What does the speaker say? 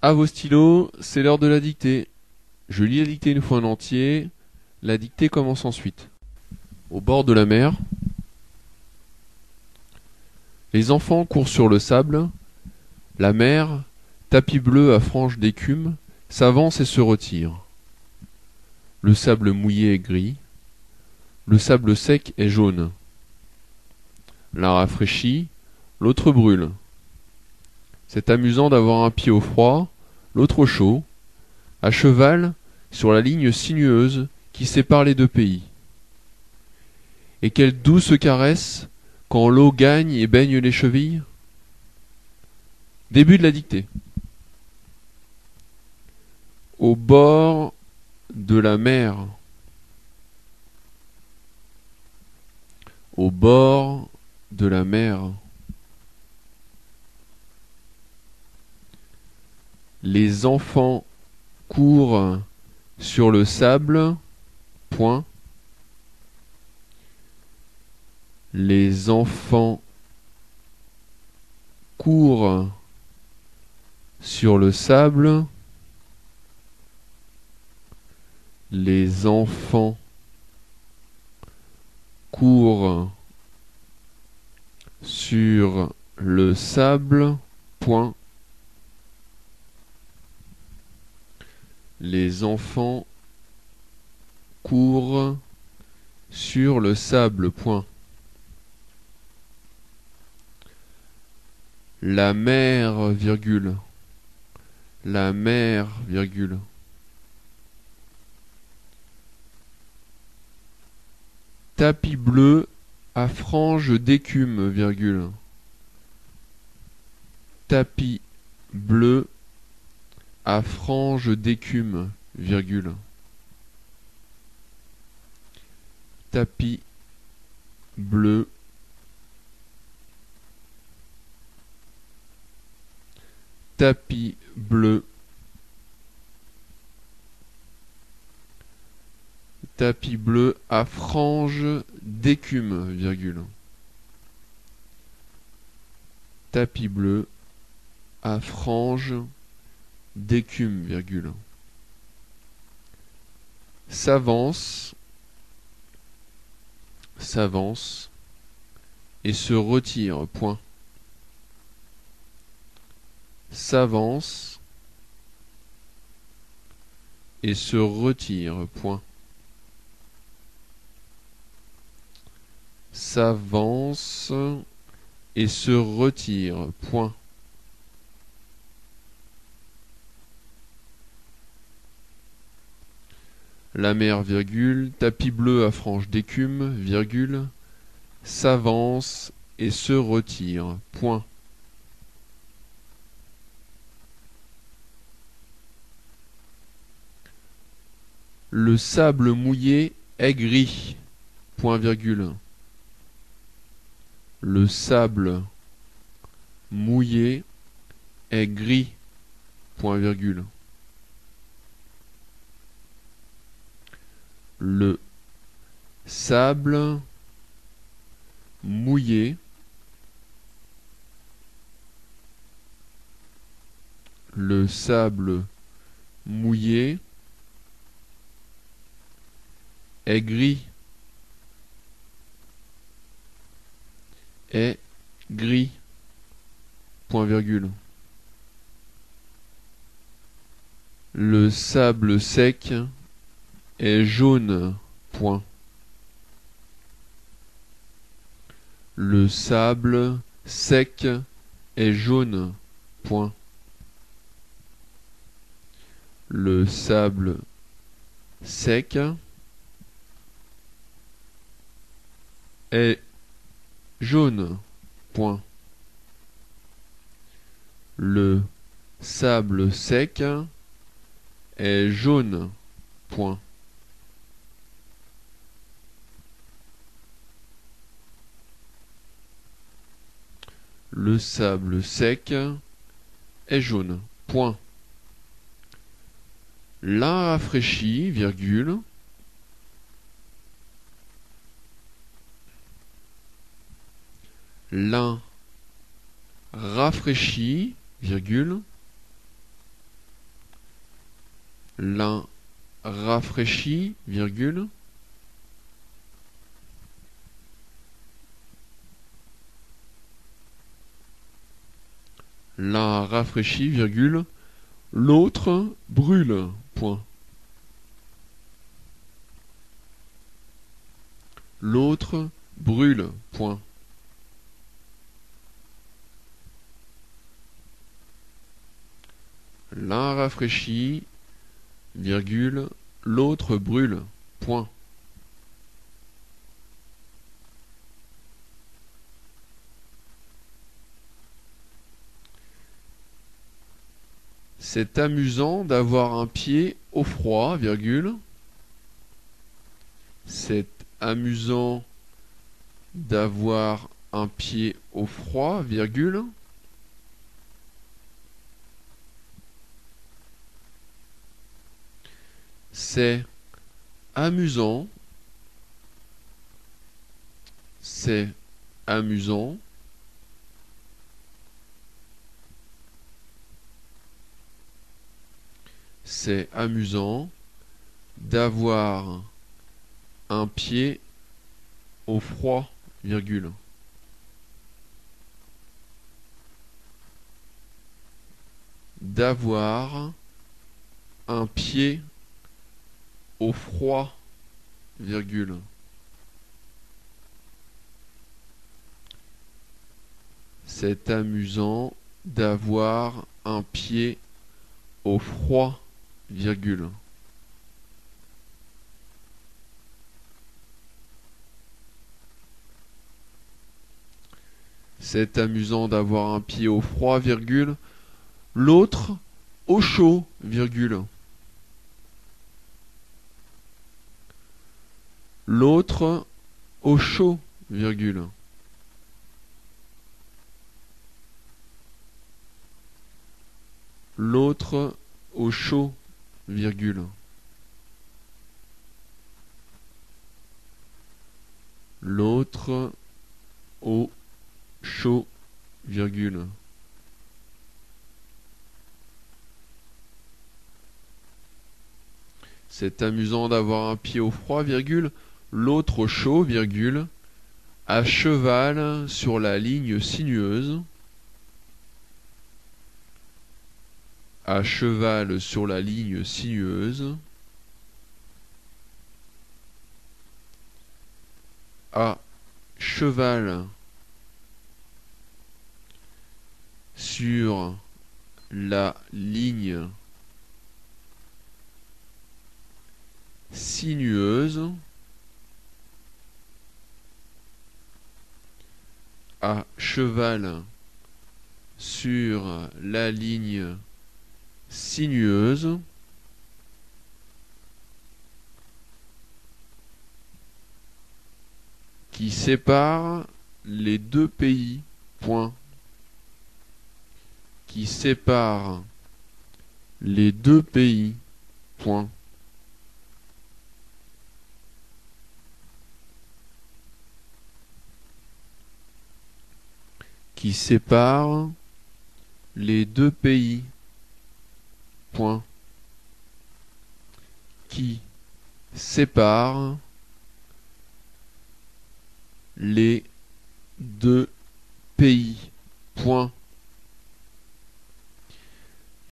À vos stylos, c'est l'heure de la dictée. Je lis la dictée une fois en entier. La dictée commence ensuite. Au bord de la mer, les enfants courent sur le sable. La mer, tapis bleu à franges d'écume, s'avance et se retire. Le sable mouillé est gris. Le sable sec est jaune. L'un rafraîchit, l'autre brûle. C'est amusant d'avoir un pied au froid, l'autre au chaud, à cheval sur la ligne sinueuse qui sépare les deux pays. Et quelle douce caresse quand l'eau gagne et baigne les chevilles. Début de la dictée. Au bord de la mer. Au bord de la mer. Les enfants courent sur le sable. Point. Les enfants courent sur le sable. Les enfants courent sur le sable. Point. Les enfants courent sur le sable. Point. La mer, virgule. La mer, virgule. Tapis bleu à franges d'écume, virgule. Tapis bleu à franges d'écume, virgule. Tapis bleu tapis bleu tapis bleu à franges d'écume, virgule. Tapis bleu à franges d'écume, virgule. S'avance et se retire, point. S'avance et se retire, point. S'avance et se retire, point. La mer, virgule, tapis bleu à franges d'écume, virgule, s'avance et se retire, point. Le sable mouillé est gris, point virgule. Le sable mouillé est gris, point virgule. Le sable mouillé le sable mouillé est gris, point virgule. Le sable sec est jaune, point. Le sable sec est jaune, point. Le sable sec est jaune, point. Le sable sec est jaune, point. Le sable sec est jaune, point. L'un rafraîchit, virgule. L'un rafraîchit, virgule. L'un rafraîchit, virgule. L'un rafraîchit, virgule. L'autre brûle, point. L'autre brûle, point. L'un rafraîchit, virgule, l'autre brûle, point. C'est amusant d'avoir un pied au froid, virgule. C'est amusant d'avoir un pied au froid, virgule. C'est amusant. C'est amusant. C'est amusant d'avoir un pied au froid, virgule. D'avoir un pied au froid, virgule. C'est amusant d'avoir un pied au froid, virgule. C'est amusant d'avoir un pied au froid, virgule. L'autre au chaud, virgule. L'autre au chaud, virgule. L'autre au chaud, virgule. L'autre au chaud, virgule. C'est amusant d'avoir un pied au froid, virgule. L'autre au chaud, virgule. À cheval sur la ligne sinueuse. À cheval sur la ligne sinueuse. À cheval sur la ligne sinueuse. À cheval sur la ligne sinueuse. Qui sépare les deux pays, point. Qui sépare les deux pays, point. Qui sépare les deux pays, point. Qui sépare les deux pays, point.